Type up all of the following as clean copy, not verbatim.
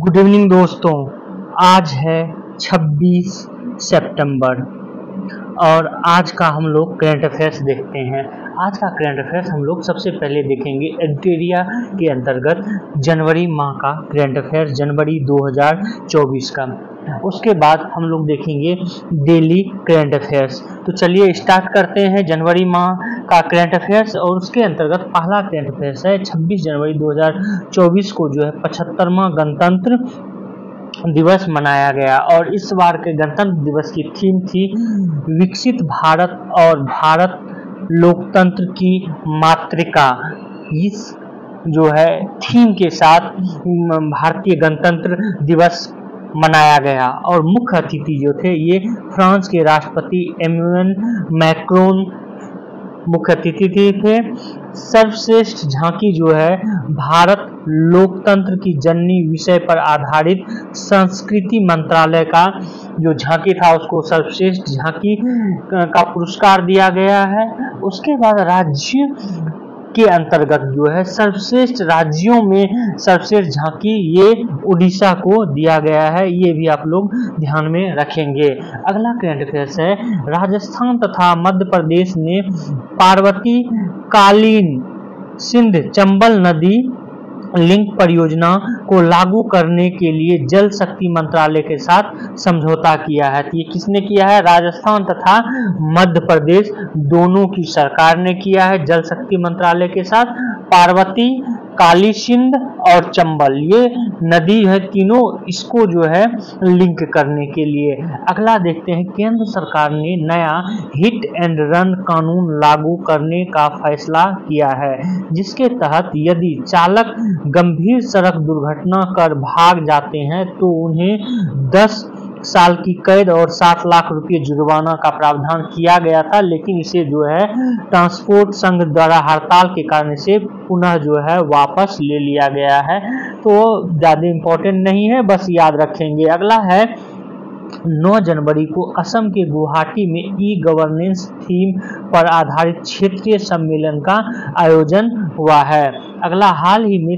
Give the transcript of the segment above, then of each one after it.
Good evening दोस्तों। आज है 26 सितंबर और आज का हम लोग करंट अफेयर्स देखते हैं। आज का करंट अफेयर्स हम लोग सबसे पहले देखेंगे एडिटोरिया के अंतर्गत जनवरी माह का करंट अफेयर्स, जनवरी 2024 का। उसके बाद हम लोग देखेंगे डेली करंट अफेयर्स। तो चलिए स्टार्ट करते हैं जनवरी माह का करंट अफेयर्स। और उसके अंतर्गत पहला करंट अफेयर्स है 26 जनवरी 2024 को जो है 75वां गणतंत्र दिवस मनाया गया। और इस बार के गणतंत्र दिवस की थीम थी विकसित भारत और भारत लोकतंत्र की मातृका। इस जो है थीम के साथ भारतीय गणतंत्र दिवस मनाया गया। और मुख्य अतिथि जो थे ये फ्रांस के राष्ट्रपति इमैनुअल मैक्रोन मुख्य अतिथि थे। सर्वश्रेष्ठ झांकी जो है भारत लोकतंत्र की जननी विषय पर आधारित संस्कृति मंत्रालय का जो झांकी था उसको सर्वश्रेष्ठ झांकी का पुरस्कार दिया गया है। उसके बाद राज्य के अंतर्गत जो है सर्वश्रेष्ठ राज्यों में सर्वश्रेष्ठ झांकी ये उड़ीसा को दिया गया है। ये भी आप लोग ध्यान में रखेंगे। अगला करंट अफेयर्स है राजस्थान तथा मध्य प्रदेश ने पार्वती कालीन सिंध चंबल नदी लिंक परियोजना को लागू करने के लिए जल शक्ति मंत्रालय के साथ समझौता किया है। तो ये किसने किया है? राजस्थान तथा मध्य प्रदेश दोनों की सरकार ने किया है जल शक्ति मंत्रालय के साथ। पार्वती, काली सिंध और चंबल ये नदी है तीनों, इसको जो है लिंक करने के लिए। अगला देखते हैं केंद्र सरकार ने नया हिट एंड रन कानून लागू करने का फैसला किया है, जिसके तहत यदि चालक गंभीर सड़क दुर्घटना कर भाग जाते हैं तो उन्हें 10 साल की कैद और 7 लाख रुपए जुर्माना का प्रावधान किया गया था। लेकिन इसे जो है ट्रांसपोर्ट संघ द्वारा हड़ताल के कारण से पुनः जो है वापस ले लिया गया है। तो ज्यादा इम्पोर्टेंट नहीं है, बस याद रखेंगे। अगला है 9 जनवरी को असम के गुवाहाटी में ई गवर्नेंस थीम पर आधारित क्षेत्रीय सम्मेलन का आयोजन हुआ है। अगला हाल ही में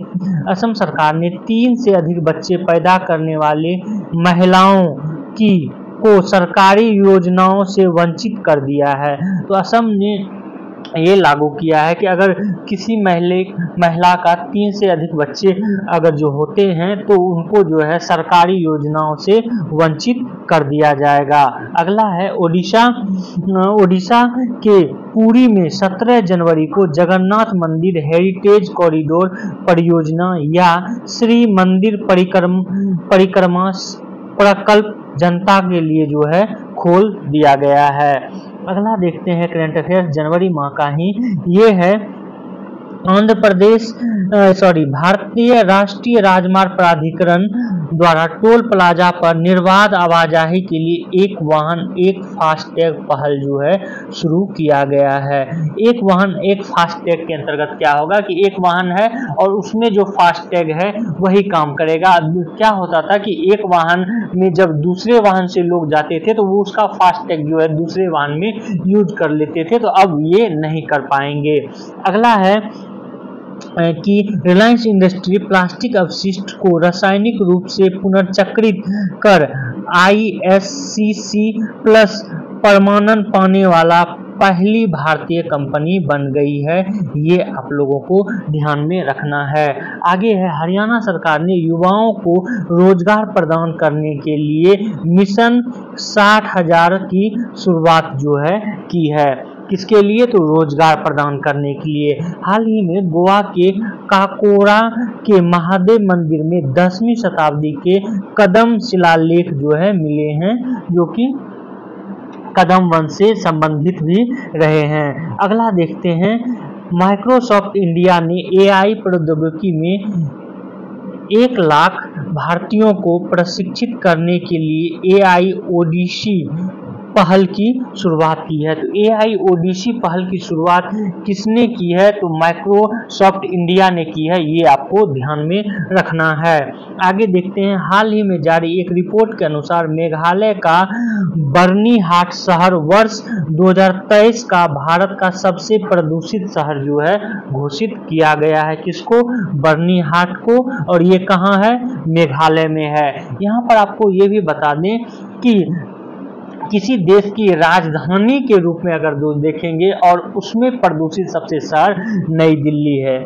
असम सरकार ने 3 से अधिक बच्चे पैदा करने वाले महिलाओं को सरकारी योजनाओं से वंचित कर दिया है। तो असम ने ये लागू किया है कि अगर किसी महिला का 3 से अधिक बच्चे अगर जो होते हैं तो उनको जो है सरकारी योजनाओं से वंचित कर दिया जाएगा। अगला है ओडिशा के पुरी में 17 जनवरी को जगन्नाथ मंदिर हेरिटेज कॉरिडोर परियोजना या श्री मंदिर परिक्रमा प्रकल्प जनता के लिए जो है खोल दिया गया है। अगला देखते हैं करंट अफेयर्स जनवरी माह का ही, ये है भारतीय राष्ट्रीय राजमार्ग प्राधिकरण द्वारा टोल प्लाजा पर निर्बाध आवाजाही के लिए एक वाहन एक फास्टैग पहल जो है शुरू किया गया है। एक वाहन एक फास्टैग के अंतर्गत क्या होगा कि एक वाहन है और उसमें जो फास्टैग है वही काम करेगा। क्या होता था कि एक वाहन में जब दूसरे वाहन से लोग जाते थे तो वो उसका फास्टैग जो है दूसरे वाहन में यूज कर लेते थे, तो अब ये नहीं कर पाएंगे। अगला है कि रिलायंस इंडस्ट्री प्लास्टिक अपशिष्ट को रासायनिक रूप से पुनर्चक्रित कर ISCC प्लस प्रमाणन पाने वाला पहली भारतीय कंपनी बन गई है। ये आप लोगों को ध्यान में रखना है। आगे है हरियाणा सरकार ने युवाओं को रोजगार प्रदान करने के लिए मिशन 60,000 की शुरुआत जो है की है। किसके लिए? तो रोजगार प्रदान करने के लिए। हाल ही में गोवा के काकोरा के महादेव मंदिर में 10वीं शताब्दी के कदम शिलालेख जो है मिले हैं, जो कि कदम वंश से संबंधित भी रहे हैं। अगला देखते हैं माइक्रोसॉफ्ट इंडिया ने AI प्रौद्योगिकी में 1 लाख भारतीयों को प्रशिक्षित करने के लिए AI ओडिसी पहल की शुरुआत की है? तो AIODC पहल की शुरुआत किसने की है? तो माइक्रोसॉफ्ट इंडिया ने की है, ये आपको ध्यान में रखना है। आगे देखते हैं, हाल ही में जारी एक रिपोर्ट के अनुसार मेघालय का बर्नीहाट शहर वर्ष 2023 का भारत का सबसे प्रदूषित शहर जो है घोषित किया गया है। किसको? बर्नीहाट को। और ये कहाँ है? मेघालय में है। यहाँ पर आपको ये भी बता दें कि किसी देश की राजधानी के रूप में अगर देखेंगे और उसमें प्रदूषित सबसे शहर नई दिल्ली है।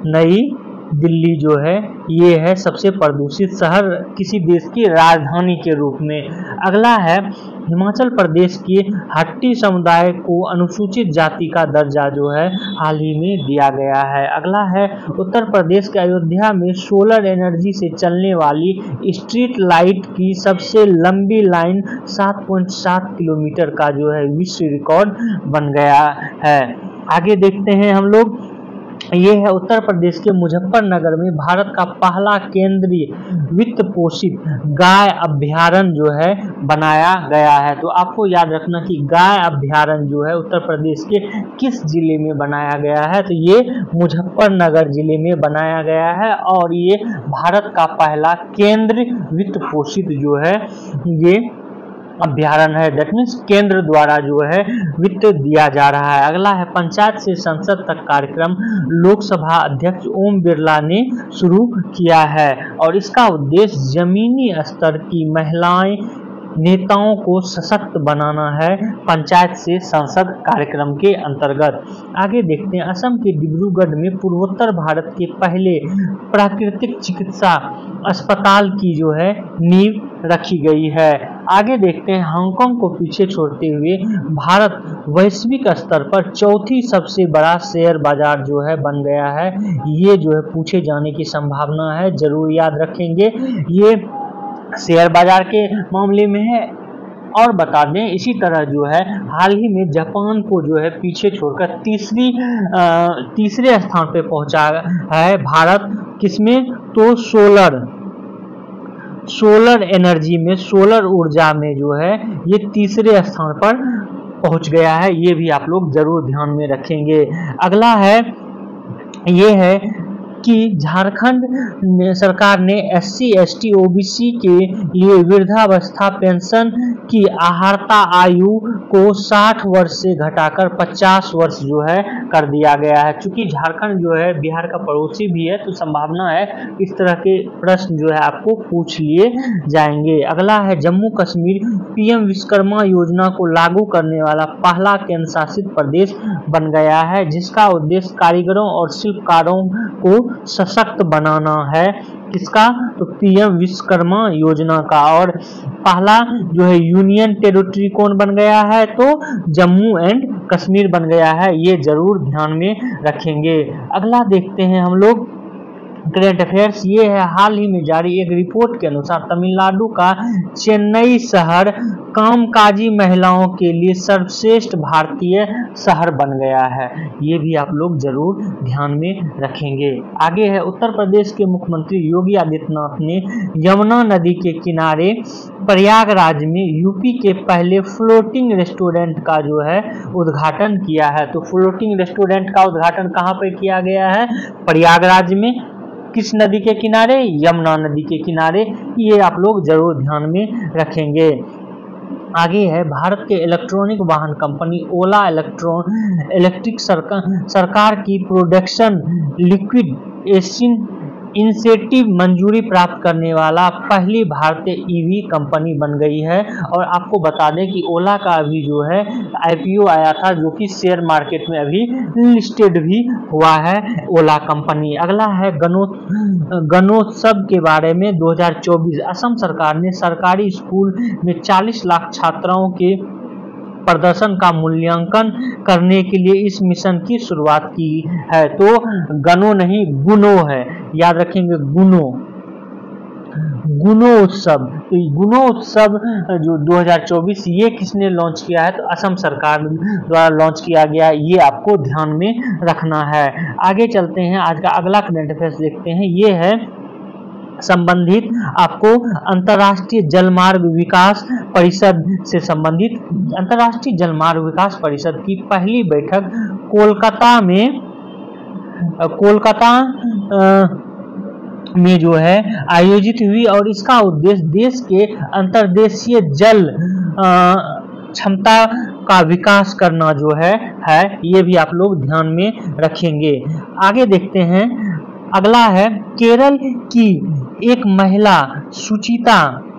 नई दिल्ली जो है ये है सबसे प्रदूषित शहर किसी देश की राजधानी के रूप में। अगला है, हिमाचल प्रदेश के हट्टी समुदाय को अनुसूचित जाति का दर्जा जो है हाल ही में दिया गया है। अगला है, उत्तर प्रदेश के अयोध्या में सोलर एनर्जी से चलने वाली स्ट्रीट लाइट की सबसे लंबी लाइन 7.7 किलोमीटर का जो है विश्व रिकॉर्ड बन गया है। आगे देखते हैं हम लोग, ये है उत्तर प्रदेश के मुजफ्फरनगर में भारत का पहला केंद्रीय वित्त पोषित गाय अभ्यारण्य जो है बनाया गया है। तो आपको याद रखना कि गाय अभ्यारण्य जो है उत्तर प्रदेश के किस जिले में बनाया गया है? तो ये मुजफ्फरनगर जिले में बनाया गया है और ये भारत का पहला केंद्रीय वित्त पोषित जो है ये अभ्यारण्य है। दैट मीन्स केंद्र द्वारा जो है वित्त दिया जा रहा है। अगला है, पंचायत से संसद तक कार्यक्रम लोकसभा अध्यक्ष ओम बिरला ने शुरू किया है और इसका उद्देश्य जमीनी स्तर की महिलाएं नेताओं को सशक्त बनाना है पंचायत से संसद कार्यक्रम के अंतर्गत। आगे देखते हैं, असम के डिब्रूगढ़ में पूर्वोत्तर भारत के पहले प्राकृतिक चिकित्सा अस्पताल की जो है नींव रखी गई है। आगे देखते हैं, हांगकांग को पीछे छोड़ते हुए भारत वैश्विक स्तर पर चौथी सबसे बड़ा शेयर बाजार जो है बन गया है। ये जो है पूछे जाने की संभावना है, जरूर याद रखेंगे, ये शेयर बाजार के मामले में है। और बता दें इसी तरह जो है हाल ही में जापान को जो है पीछे छोड़कर तीसरे स्थान पे पहुंचा है भारत। किसमें? तो सोलर एनर्जी में, सोलर ऊर्जा में जो है ये तीसरे स्थान पर पहुंच गया है। ये भी आप लोग जरूर ध्यान में रखेंगे। अगला है, ये है कि झारखंड सरकार ने SC ST OBC के लिए वृद्धावस्था पेंशन की आहारता आयु को 60 वर्ष से घटाकर 50 वर्ष जो है कर दिया गया है। चूंकि झारखंड जो है बिहार का पड़ोसी भी है तो संभावना है इस तरह के प्रश्न जो है आपको पूछ लिए जाएंगे। अगला है, जम्मू कश्मीर PM विश्वकर्मा योजना को लागू करने वाला पहला केंद्र शासित प्रदेश बन गया है, जिसका उद्देश्य कारीगरों और शिल्पकारों को सशक्त बनाना है। किसका? तो PM विश्वकर्मा योजना का। और पहला जो है यूनियन टेरिटरी कौन बन गया है? तो जम्मू एंड कश्मीर बन गया है। ये जरूर ध्यान में रखेंगे। अगला देखते हैं हम लोग करेंट अफेयर्स। ये है हाल ही में जारी एक रिपोर्ट के अनुसार तमिलनाडु का चेन्नई शहर कामकाजी महिलाओं के लिए सर्वश्रेष्ठ भारतीय शहर बन गया है। ये भी आप लोग जरूर ध्यान में रखेंगे। आगे है, उत्तर प्रदेश के मुख्यमंत्री योगी आदित्यनाथ ने यमुना नदी के किनारे प्रयागराज में यूपी के पहले फ्लोटिंग रेस्टोरेंट का जो है उद्घाटन किया है। तो फ्लोटिंग रेस्टोरेंट का उद्घाटन कहाँ पर किया गया है? प्रयागराज में। किस नदी के किनारे? यमुना नदी के किनारे। ये आप लोग जरूर ध्यान में रखेंगे। आगे है, भारत के इलेक्ट्रॉनिक वाहन कंपनी ओला इलेक्ट्रिक सरकार की प्रोडक्शन लिक्विड एसिड इंसेंटिव मंजूरी प्राप्त करने वाला पहली भारतीय EV कंपनी बन गई है। और आपको बता दें कि ओला का अभी जो है IPO आया था, जो कि शेयर मार्केट में अभी लिस्टेड भी हुआ है ओला कंपनी। अगला है, गणोत्सव के बारे में 2024 असम सरकार ने सरकारी स्कूल में 40 लाख छात्राओं के प्रदर्शन का मूल्यांकन करने के लिए इस मिशन की शुरुआत की है। तो गणो नहीं गुणो है, याद रखेंगे, गुणोत्सव। तो गुणोत्सव जो 2024 ये किसने लॉन्च किया है? तो असम सरकार द्वारा लॉन्च किया गया। ये आपको ध्यान में रखना है। आगे चलते हैं, आज का अगला करंट अफेयर्स देखते हैं। ये है संबंधित आपको अंतर्राष्ट्रीय जलमार्ग विकास परिषद से संबंधित अंतर्राष्ट्रीय जलमार्ग विकास परिषद की पहली बैठक कोलकाता में जो है आयोजित हुई और इसका उद्देश्य देश के अंतर्देशीय जल क्षमता का विकास करना जो है ये भी आप लोग ध्यान में रखेंगे। आगे देखते हैं, अगला है केरल की एक महिला सुचिता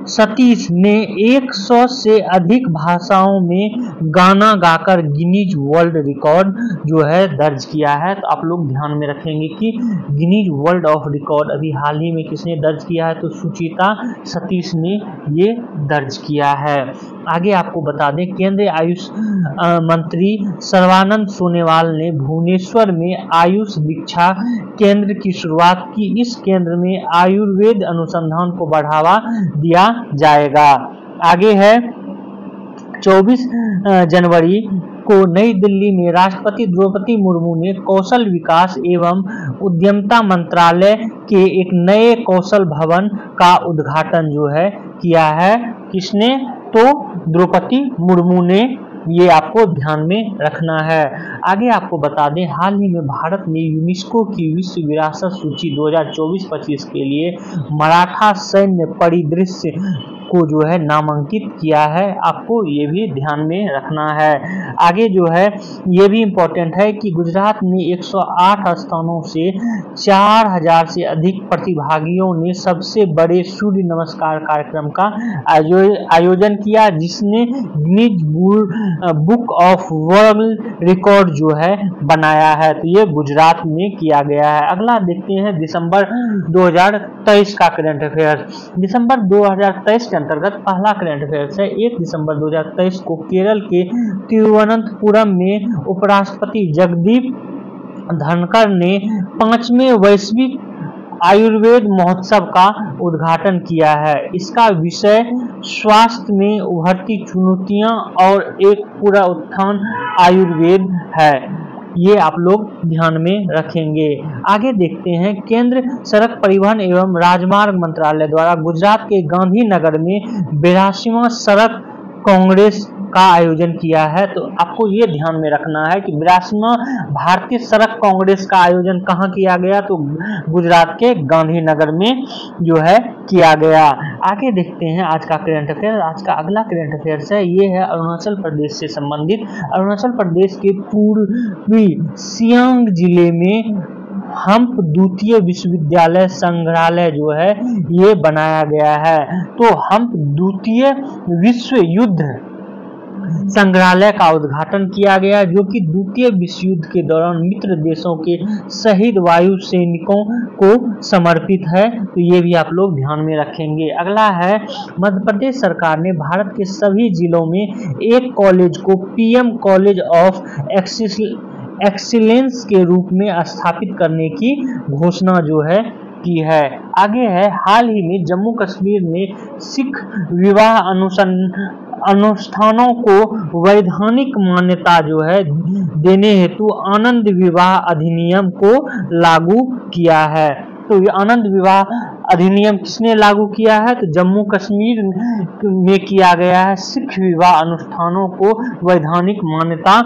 सतीश ने 100 से अधिक भाषाओं में गाना गाकर गिनीज वर्ल्ड रिकॉर्ड जो है दर्ज किया है। तो आप लोग ध्यान में रखेंगे कि गिनीज वर्ल्ड ऑफ रिकॉर्ड अभी हाल ही में किसने दर्ज किया है, तो सुचिता सतीश ने ये दर्ज किया है। आगे आपको बता दें, केंद्रीय आयुष मंत्री सर्बानंद सोनोवाल ने भुवनेश्वर में आयुष दीक्षा केंद्र की शुरुआत की। इस केंद्र में आयुर्वेद अनुसंधान को बढ़ावा दिया जाएगा। आगे है 24 जनवरी को नई दिल्ली में राष्ट्रपति द्रौपदी मुर्मू ने कौशल विकास एवं उद्यमिता मंत्रालय के एक नए कौशल भवन का उद्घाटन जो है किया है। किसने? तो द्रौपदी मुर्मू ने। ये आपको ध्यान में रखना है। आगे आपको बता दें, हाल ही में भारत ने यूनेस्को की विश्व विरासत सूची 2024-25 के लिए मराठा सैन्य परिदृश्य को जो है नामांकित किया है। आपको ये भी ध्यान में रखना है। आगे जो है ये भी इम्पोर्टेंट है कि गुजरात ने 108 स्थानों से 4000 से अधिक प्रतिभागियों ने सबसे बड़े सूर्य नमस्कार कार्यक्रम का आयोजन किया, जिसने Guinness book of world record जो है बनाया है। तो ये गुजरात में किया गया है। अगला देखते हैं दिसंबर 2023 का करंट अफेयर। दिसंबर 2023 के अंतर्गत पहला करंट अफेयर्स है। 1 दिसंबर 2023 को केरल के तिरुवनंतपुरम में उपराष्ट्रपति जगदीप धनखड़ ने 5वें वैश्विक आयुर्वेद महोत्सव का उद्घाटन किया है। इसका विषय स्वास्थ्य में उभरती चुनौतियां और एक पूरा उत्थान आयुर्वेद है। ये आप लोग ध्यान में रखेंगे। आगे देखते हैं, केंद्र सड़क परिवहन एवं राजमार्ग मंत्रालय द्वारा गुजरात के गांधीनगर में 82वां सड़क कांग्रेस का आयोजन किया है। तो आपको ये ध्यान में रखना है कि 82वां भारतीय सड़क कांग्रेस का आयोजन कहाँ किया गया, तो गुजरात के गांधीनगर में जो है किया गया। आगे देखते हैं आज का करंट अफेयर। आज का अगला करंट अफेयर है, ये है अरुणाचल प्रदेश से संबंधित। अरुणाचल प्रदेश के पूर्वी सियांग जिले में हम्प द्वितीय विश्वविद्यालय संग्रहालय जो है ये बनाया गया है। तो हम्प द्वितीय विश्व युद्ध संग्रहालय का उद्घाटन किया गया, जो कि द्वितीय विश्व युद्ध के दौरान मित्र देशों के शहीद वायु सैनिकों को समर्पित है। तो ये भी आप लोग ध्यान में रखेंगे। अगला है, मध्य प्रदेश सरकार ने भारत के सभी जिलों में एक कॉलेज को पीएम कॉलेज ऑफ एक्सीलेंस के रूप में स्थापित करने की घोषणा जो है की है। आगे है, हाल ही में जम्मू कश्मीर ने सिख विवाह अनुष्ठानों को वैधानिक मान्यता जो है देने हेतु आनंद विवाह अधिनियम को लागू किया है। तो ये आनंद विवाह अधिनियम किसने लागू किया है, तो जम्मू कश्मीर में किया गया है, सिख विवाह अनुष्ठानों को वैधानिक मान्यता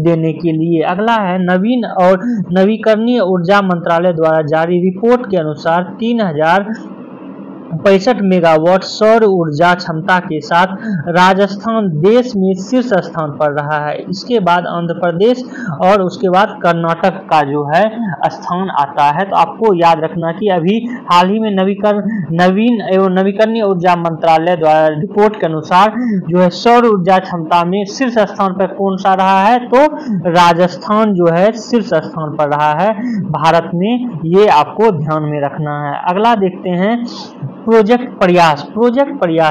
देने के लिए। अगला है, नवीन और नवीकरणीय ऊर्जा मंत्रालय द्वारा जारी रिपोर्ट के अनुसार 3065 मेगावाट सौर ऊर्जा क्षमता के साथ राजस्थान देश में शीर्ष स्थान पर रहा है। इसके बाद आंध्र प्रदेश और उसके बाद कर्नाटक का जो है स्थान आता है। तो आपको याद रखना कि अभी हाल ही में नवीन एवं नवीकरणीय ऊर्जा मंत्रालय द्वारा रिपोर्ट के अनुसार जो है सौर ऊर्जा क्षमता में शीर्ष स्थान पर कौन सा रहा है, तो राजस्थान जो है शीर्ष स्थान पर रहा है भारत में। ये आपको ध्यान में रखना है। अगला देखते हैं, प्रोजेक्ट प्रयास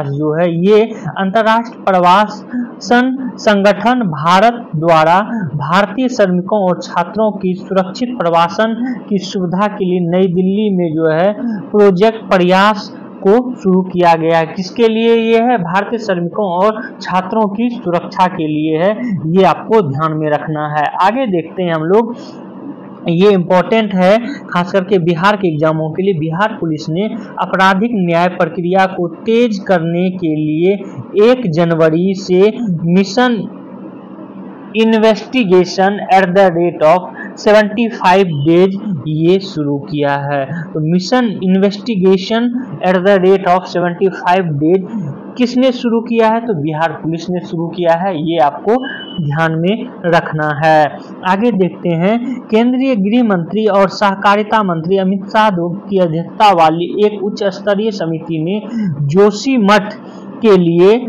जो है ये अंतर्राष्ट्रीय प्रवासन संगठन भारत द्वारा भारतीय श्रमिकों और छात्रों की सुरक्षित प्रवासन की सुविधा के लिए नई दिल्ली में जो है प्रोजेक्ट प्रयास को शुरू किया गया है। किसके लिए ये है, भारतीय श्रमिकों और छात्रों की सुरक्षा के लिए है। ये आपको ध्यान में रखना है। आगे देखते हैं हम लोग, ये इम्पोर्टेंट है खास करके बिहार के एग्जामों के लिए। बिहार पुलिस ने आपराधिक न्याय प्रक्रिया को तेज करने के लिए 1 जनवरी से mission investigation at the rate of 75 days ये शुरू किया है। तो mission investigation at the rate of 75 days किसने शुरू किया है? तो बिहार पुलिस ने शुरू किया है, ये आपको ध्यान में रखना है। आगे देखते हैं, केंद्रीय गृह मंत्री और सहकारिता मंत्री अमित शाह की अध्यक्षता वाली एक उच्च स्तरीय समिति ने जोशीमठ के लिए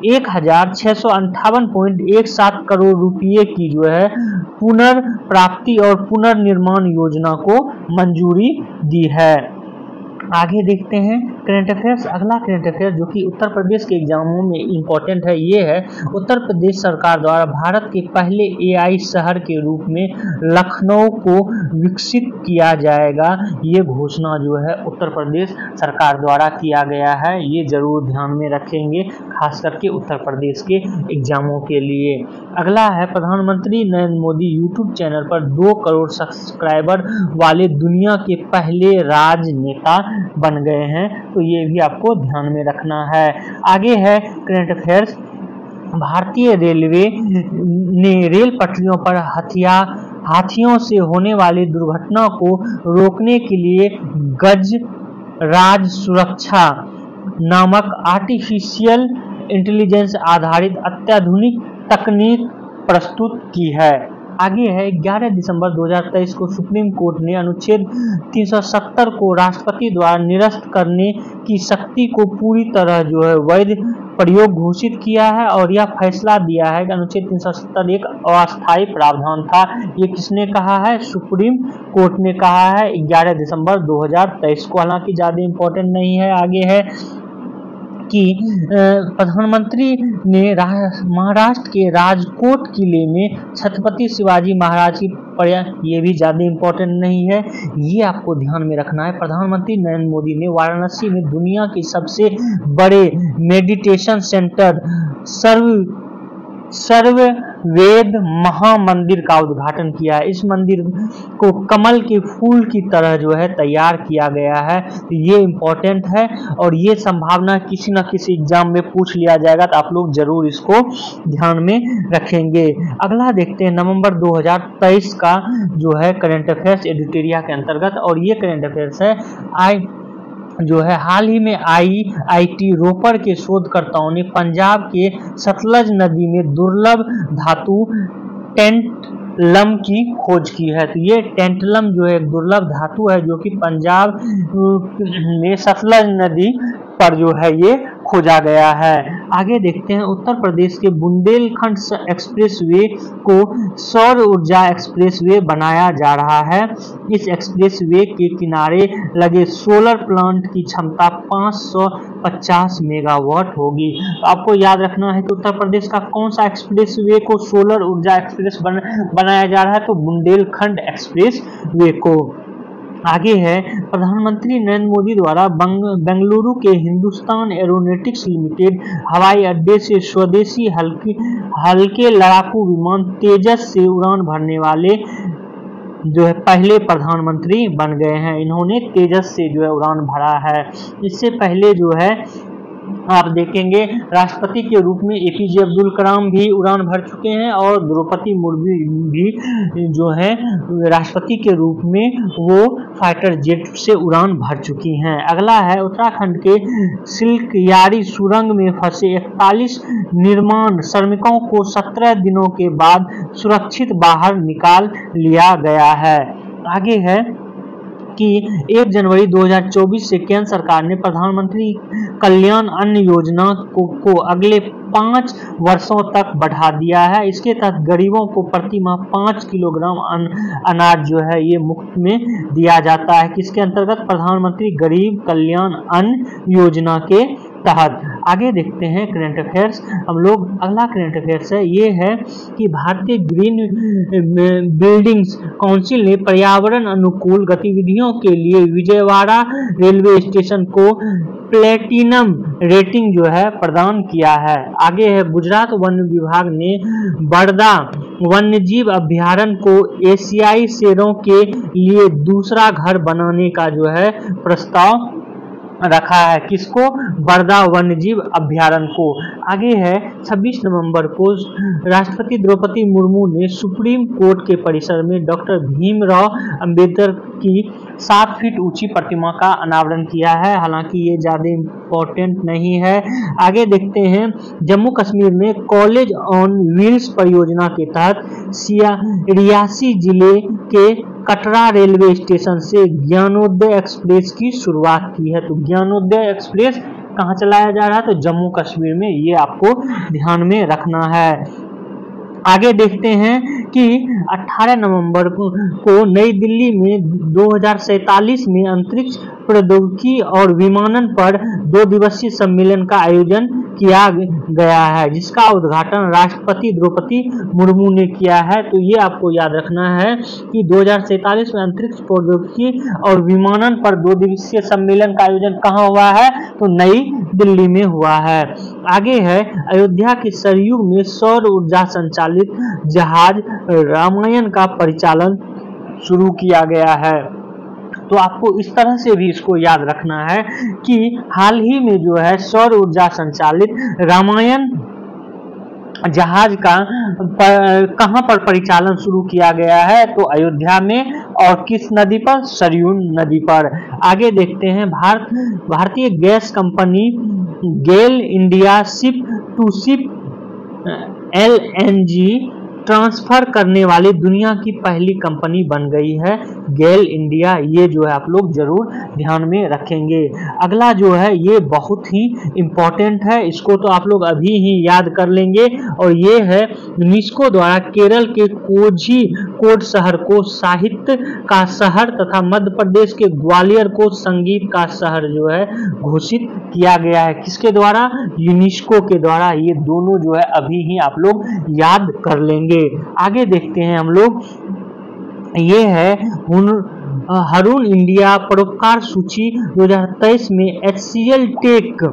1658.17 करोड़ रुपये की जो है पुनर्प्राप्ति और पुनर्निर्माण योजना को मंजूरी दी है। आगे देखते हैं करंट अफेयर्स। अगला करंट अफेयर जो कि उत्तर प्रदेश के एग्जामों में इम्पोर्टेंट है, ये है उत्तर प्रदेश सरकार द्वारा भारत के पहले एआई शहर के रूप में लखनऊ को विकसित किया जाएगा। ये घोषणा जो है उत्तर प्रदेश सरकार द्वारा किया गया है, ये जरूर ध्यान में रखेंगे खास करके उत्तर प्रदेश के एग्जामों के लिए। अगला है, प्रधानमंत्री नरेंद्र मोदी यूट्यूब चैनल पर 2 करोड़ सब्सक्राइबर वाले दुनिया के पहले राजनेता बन गए हैं, तो ये भी आपको ध्यान में रखना है। आगे है करंट अफेयर्स। भारतीय रेलवे ने रेल पटरियों पर हाथियों से होने वाली दुर्घटना को रोकने के लिए गजराज सुरक्षा नामक आर्टिफिशियल इंटेलिजेंस आधारित अत्याधुनिक तकनीक प्रस्तुत की है। आगे है, 11 दिसंबर 2023 को सुप्रीम कोर्ट ने अनुच्छेद 370 को राष्ट्रपति द्वारा निरस्त करने की शक्ति को पूरी तरह जो है वैध प्रयोग घोषित किया है और यह फैसला दिया है कि अनुच्छेद 370 एक अस्थायी प्रावधान था। ये किसने कहा है? सुप्रीम कोर्ट ने कहा है 11 दिसंबर 2023 को। हालांकि ज़्यादा इम्पोर्टेंट नहीं है। आगे है कि प्रधानमंत्री ने महाराष्ट्र के राजकोट किले में छत्रपति शिवाजी महाराज की ये भी ज़्यादा इम्पोर्टेंट नहीं है, ये आपको ध्यान में रखना है। प्रधानमंत्री नरेंद्र मोदी ने वाराणसी में दुनिया के सबसे बड़े मेडिटेशन सेंटर सर्ववेद महामंदिर का उद्घाटन किया है। इस मंदिर को कमल के फूल की तरह जो है तैयार किया गया है, तो ये इम्पोर्टेंट है और ये संभावना किसी न किसी एग्जाम में पूछ लिया जाएगा, तो आप लोग जरूर इसको ध्यान में रखेंगे। अगला देखते हैं नवंबर 2023 का जो है करंट अफेयर्स एडिटोरिया के अंतर्गत, और ये करंट अफेयर्स है जो है हाल ही में IIT रोपड़ के शोधकर्ताओं ने पंजाब के सतलज नदी में दुर्लभ धातु टेंटलम की खोज की है। तो ये टेंटलम जो है एक दुर्लभ धातु है जो कि पंजाब में सतलज नदी पर जो है ये खोजा गया है। आगे देखते हैं, उत्तर प्रदेश के बुंदेलखंड एक्सप्रेसवे को सौर ऊर्जा एक्सप्रेसवे बनाया जा रहा है। इस एक्सप्रेसवे के किनारे लगे सोलर प्लांट की क्षमता 550 मेगावाट होगी। तो आपको याद रखना है कि उत्तर प्रदेश का कौन सा एक्सप्रेसवे को सोलर ऊर्जा एक्सप्रेस बनाया जा रहा है? तो बुंदेलखंड एक्सप्रेसवे को। आगे है, प्रधानमंत्री नरेंद्र मोदी द्वारा बेंगलुरु के हिंदुस्तान एरोनॉटिक्स लिमिटेड हवाई अड्डे से स्वदेशी हल्के लड़ाकू विमान तेजस से उड़ान भरने वाले जो है पहले प्रधानमंत्री बन गए हैं। इन्होंने तेजस से जो है उड़ान भरा है। इससे पहले जो है आप देखेंगे राष्ट्रपति के रूप में APJ अब्दुल कलाम भी उड़ान भर चुके हैं और द्रौपदी मुर्मू भी जो है राष्ट्रपति के रूप में वो फाइटर जेट से उड़ान भर चुकी हैं। अगला है, उत्तराखंड के सिल्कयारी सुरंग में फंसे 41 निर्माण श्रमिकों को 17 दिनों के बाद सुरक्षित बाहर निकाल लिया गया है। आगे है कि 1 जनवरी 2024 से केंद्र सरकार ने प्रधानमंत्री कल्याण अन्न योजना को अगले 5 वर्षों तक बढ़ा दिया है। इसके तहत गरीबों को प्रति माह 5 किलोग्राम अनाज जो है ये मुफ्त में दिया जाता है। किसके अंतर्गत? प्रधानमंत्री गरीब कल्याण अन्न योजना के तहत। आगे देखते हैं करंट अफेयर्स हम लोग। अगला करंट अफेयर्स है, ये है कि भारतीय ग्रीन बिल्डिंग्स काउंसिल ने पर्यावरण अनुकूल गतिविधियों के लिए विजयवाड़ा रेलवे स्टेशन को प्लेटिनम रेटिंग जो है प्रदान किया है। आगे है, गुजरात वन विभाग ने बड़दा वन्यजीव अभ्यारण्य को एशियाई शेरों के लिए दूसरा घर बनाने का जो है प्रस्ताव रखा है। किसको? बड़दा वन्यजीव अभ्यारण्य को। आगे है, 26 नवंबर को राष्ट्रपति द्रौपदी मुर्मू ने सुप्रीम कोर्ट के परिसर में डॉक्टर भीमराव अंबेडकर की 7 फीट ऊंची प्रतिमा का अनावरण किया है। हालांकि ये ज़्यादा इम्पोर्टेंट नहीं है। आगे देखते हैं, जम्मू कश्मीर में कॉलेज ऑन व्हील्स परियोजना के तहत रियासी जिले के कटरा रेलवे स्टेशन से ज्ञानोदय एक्सप्रेस की शुरुआत की है। तो ज्ञानोदय एक्सप्रेस कहाँ चलाया जा रहा है? तो जम्मू कश्मीर में, ये आपको ध्यान में रखना है। आगे देखते हैं कि 18 नवंबर को नई दिल्ली में 2047 में अंतरिक्ष प्रौद्योगिकी और विमानन पर 2 दिवसीय सम्मेलन का आयोजन किया गया है, जिसका उद्घाटन राष्ट्रपति द्रौपदी मुर्मू ने किया है। तो ये आपको याद रखना है कि 2047 में अंतरिक्ष प्रौद्योगिकी और विमानन पर 2 दिवसीय सम्मेलन का आयोजन कहाँ हुआ है? तो नई दिल्ली में हुआ है। आगे है, अयोध्या के सरयू में सौर ऊर्जा संचालित जहाज रामायण का परिचालन शुरू किया गया है। तो आपको इस तरह से भी इसको याद रखना है कि हाल ही में जो है सौर ऊर्जा संचालित रामायण जहाज का कहां पर परिचालन शुरू किया गया है? तो अयोध्या में। और किस नदी पर? सरयू नदी पर। आगे देखते हैं, भारतीय gas company GAIL India ship to ship LNG transfer करने वाली दुनिया की पहली कंपनी बन गई है गेल इंडिया। ये जो है आप लोग जरूर ध्यान में रखेंगे। अगला जो है ये बहुत ही इम्पोर्टेंट है, इसको तो आप लोग अभी ही याद कर लेंगे। और ये है, यूनेस्को द्वारा केरल के कोझिकोड शहर को साहित्य का शहर तथा मध्य प्रदेश के ग्वालियर को संगीत का शहर जो है घोषित किया गया है। किसके द्वारा? यूनेस्को के द्वारा। ये दोनों जो है अभी ही आप लोग याद कर लेंगे। आगे देखते हैं हम लोग, ये है हरून इंडिया परोपकार सूची 2023 में HCL टेक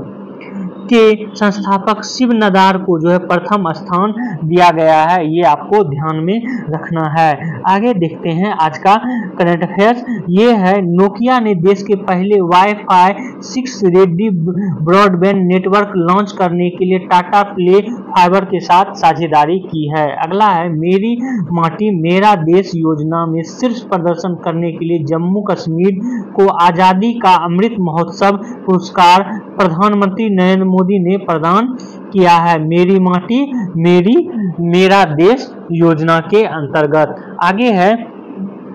के संस्थापक शिव नदार को जो है प्रथम स्थान दिया गया है। ये आपको ध्यान में रखना है। आगे देखते हैं आज का करंट अफेयर्स, ये है, नोकिया ने देश के पहले wifi 6 ready broadband network launch करने के लिए टाटा प्ले फाइबर के साथ साझेदारी की है। अगला है, मेरी माटी मेरा देश योजना में शीर्ष प्रदर्शन करने के लिए जम्मू कश्मीर को आजादी का अमृत महोत्सव पुरस्कार प्रधानमंत्री नरेंद्र मोदी ने प्रदान किया है, मेरी माटी मेरा देश योजना के अंतर्गत। आगे है,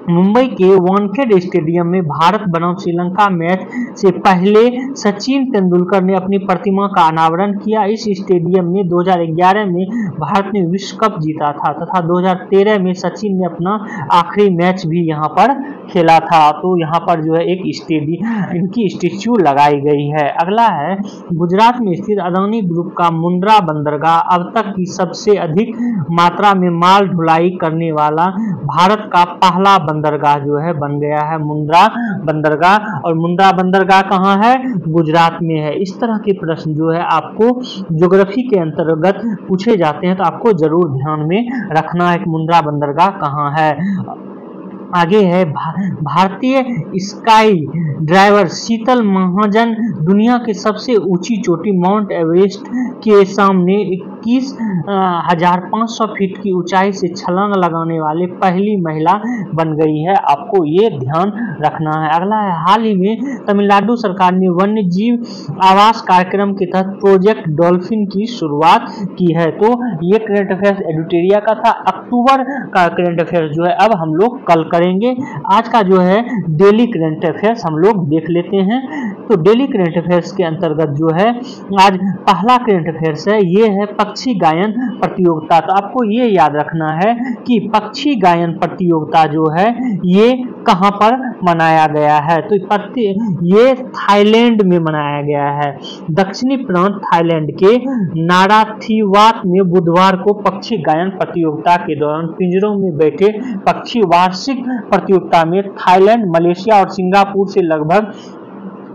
मुंबई के वानखेड़े स्टेडियम में भारत बनाम श्रीलंका मैच से पहले सचिन तेंदुलकर ने अपनी प्रतिमा का अनावरण किया। इस स्टेडियम में 2011 में भारत ने विश्व कप जीता था तथा 2013 में सचिन ने अपना आखिरी मैच भी यहां पर खेला था। तो यहां पर जो है एक इनकी स्टैच्यू लगाई गई है। अगला है, गुजरात में स्थित अदानी ग्रुप का मुंद्रा बंदरगाह अब तक की सबसे अधिक मात्रा में माल ढुलाई करने वाला भारत का पहला बंदरगाह जो है बन गया है, मुंद्रा बंदरगाह। और मुंद्रा बंदरगाह कहाँ है? गुजरात में है। इस तरह के प्रश्न जो है आपको ज्योग्राफी के अंतर्गत पूछे जाते हैं, तो आपको जरूर ध्यान में रखना है कि मुंद्रा बंदरगाह कहाँ है। आगे है, भारतीय स्काई ड्राइवर शीतल महाजन दुनिया की सबसे ऊंची चोटी माउंट एवरेस्ट के सामने 21,500 फीट की ऊंचाई से छलांग लगाने वाले पहली महिला बन गई है। आपको ये ध्यान रखना है। अगला है, हाल ही में तमिलनाडु सरकार ने वन्य जीव आवास कार्यक्रम के तहत प्रोजेक्ट डॉल्फिन की शुरुआत की है। तो ये करंट अफेयर्स एडिटोरिया का था। अक्टूबर का करंट अफेयर्स जो है अब हम लोग कल करेंगे। आज का जो है डेली करंट अफेयर्स हम लोग देख लेते हैं। तो डेली करंट अफेयर्स के अंतर्गत जो है आज पहला करंट अफेयर्स है, ये है पक्षी गायन प्रतियोगिता। तो आपको ये याद रखना है कि पक्षी गायन प्रतियोगिता जो है ये कहाँ पर मनाया गया है, तो ये थाईलैंड में मनाया गया है। दक्षिणी प्रांत थाईलैंड के नाराथिवात में बुधवार को पक्षी गायन प्रतियोगिता के दौरान पिंजरों में बैठे पक्षी वार्षिक प्रतियोगिता में थाईलैंड, मलेशिया और सिंगापुर से लगभग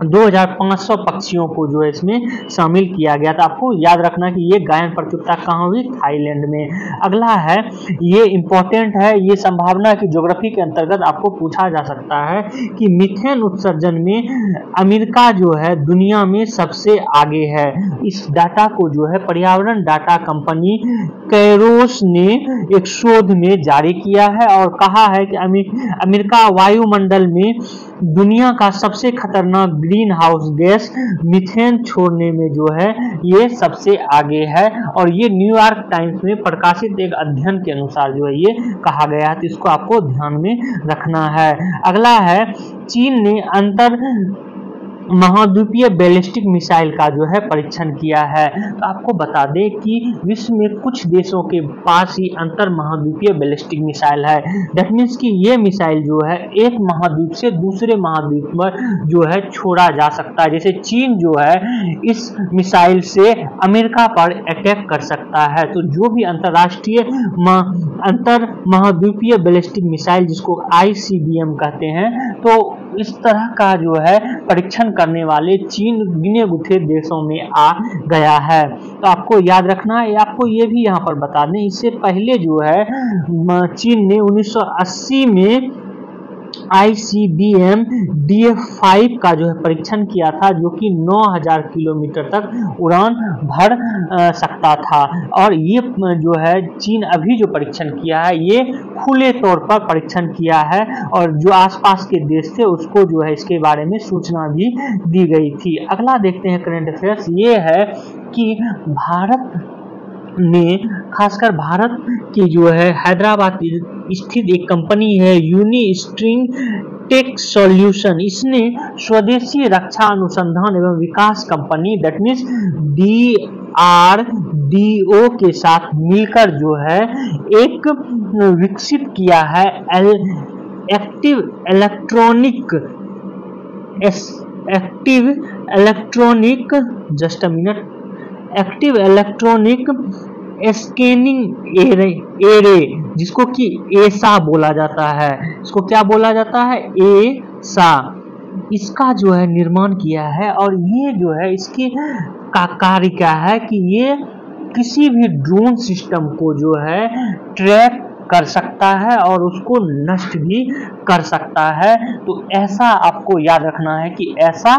2500 पक्षियों को जो है इसमें शामिल किया गया था। आपको याद रखना कि ये गायन प्रतियोगिता कहाँ हुई, थाईलैंड में। अगला है, ये इंपॉर्टेंट है, ये संभावना की ज्योग्राफी के अंतर्गत आपको पूछा जा सकता है कि मीथेन उत्सर्जन में अमेरिका जो है दुनिया में सबसे आगे है। इस डाटा को जो है पर्यावरण डाटा कंपनी कैरोस ने एक शोध में जारी किया है और कहा है कि अमेरिका वायुमंडल में दुनिया का सबसे खतरनाक ग्रीन हाउस गैस मीथेन छोड़ने में जो है ये सबसे आगे है, और ये न्यूयॉर्क टाइम्स में प्रकाशित एक अध्ययन के अनुसार जो है ये कहा गया है। तो इसको आपको ध्यान में रखना है। अगला है, चीन ने अंतर महाद्वीपीय बैलिस्टिक मिसाइल का जो है परीक्षण किया है। तो आपको बता दें कि विश्व में कुछ देशों के पास ही अंतर महाद्वीपीय बैलिस्टिक मिसाइल है। दैट मीन्स कि ये मिसाइल जो है एक महाद्वीप से दूसरे महाद्वीप पर जो है छोड़ा जा सकता है। जैसे चीन जो है इस मिसाइल से अमेरिका पर अटैक कर सकता है। तो जो भी अंतरराष्ट्रीय अंतर महाद्वीपीय बैलिस्टिक मिसाइल, जिसको ICBM कहते हैं, तो इस तरह का जो है परीक्षण करने वाले चीन गिने गुथे देशों में आ गया है। तो आपको याद रखना है। आपको ये भी यहाँ पर बता दें, इससे पहले जो है चीन ने 1980 में ICBM DF-5 का जो है परीक्षण किया था, जो कि 9000 किलोमीटर तक उड़ान भर सकता था। और ये जो है चीन अभी जो परीक्षण किया है ये खुले तौर पर परीक्षण किया है, और जो आसपास के देश थे उसको जो है इसके बारे में सूचना भी दी गई थी। अगला देखते हैं करंट अफेयर्स, ये है कि भारत ने, खासकर भारत की जो है हैदराबाद स्थित एक कंपनी है यूनिस्ट्रिंग टेक सॉल्यूशन, इसने स्वदेशी रक्षा अनुसंधान एवं विकास कंपनी दैट मीन्स DRDO के साथ मिलकर जो है एक विकसित किया है एक्टिव इलेक्ट्रॉनिक स्कैनिंग एरे, जिसको कि एसा बोला जाता है। इसको क्या बोला जाता है, एसा। इसका जो है निर्माण किया है, और ये जो है इसकी कार्य क्या है कि ये किसी भी ड्रोन सिस्टम को जो है ट्रैक कर सकता है और उसको नष्ट भी कर सकता है। तो ऐसा आपको याद रखना है कि ऐसा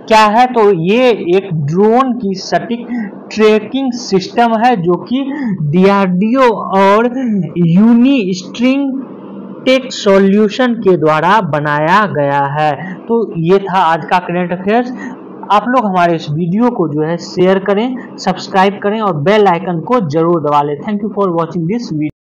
क्या है, तो ये एक ड्रोन की सटीक ट्रैकिंग सिस्टम है जो कि DRDO और यूनिस्ट्रिंग टेक सॉल्यूशन के द्वारा बनाया गया है। तो ये था आज का करंट अफेयर्स। आप लोग हमारे इस वीडियो को जो है शेयर करें, सब्सक्राइब करें और बेल आइकन को जरूर दबा लें। Thank you for watching this video.